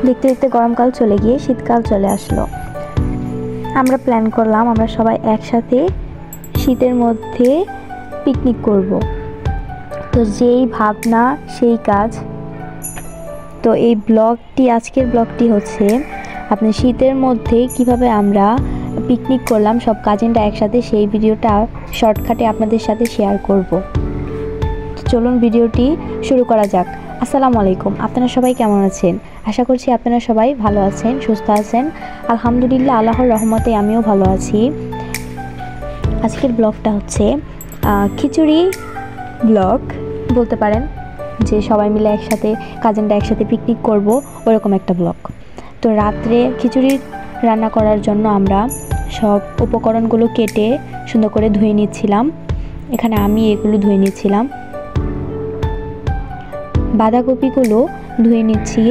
দেখতে দেখতে গরমকাল চলে গিয়ে শীতকাল চলে আসলো। আমরা প্ল্যান করলাম আমরা সবাই একসাথে শীতের মধ্যে পিকনিক করব। তো যেই ভাবনা সেই কাজ। তো এই আজকের ব্লগটি হচ্ছে আপনি শীতের মধ্যে কিভাবে আমরা পিকনিক করলাম সব কাজিনরা একসাথে, সেই ভিডিওটা শর্টকাটে আপনাদের সাথে শেয়ার করব। চলুন ভিডিওটি শুরু করা যাক। আসসালামু আলাইকুম, আপনারা সবাই কেমন আছেন? আশা করছি আপনারা সবাই ভালো আছেন, সুস্থ আছেন। আলহামদুলিল্লাহ, আল্লাহর রহমতে আমিও ভালো আছি। আজকের ব্লগটা হচ্ছে খিচুড়ি ব্লগ বলতে পারেন, যে সবাই মিলে একসাথে কাজিনরা একসাথে পিকনিক করব ওরকম একটা ব্লগ। তো রাত্রে খিচুড়ি রান্না করার জন্য আমরা সব উপকরণগুলো কেটে সুন্দর করে ধুয়ে নিচ্ছিলাম। এখানে আমি এগুলো ধুয়ে নিচ্ছিলাম, বাঁধাকপিগুলো ধুয়ে নিচ্ছি।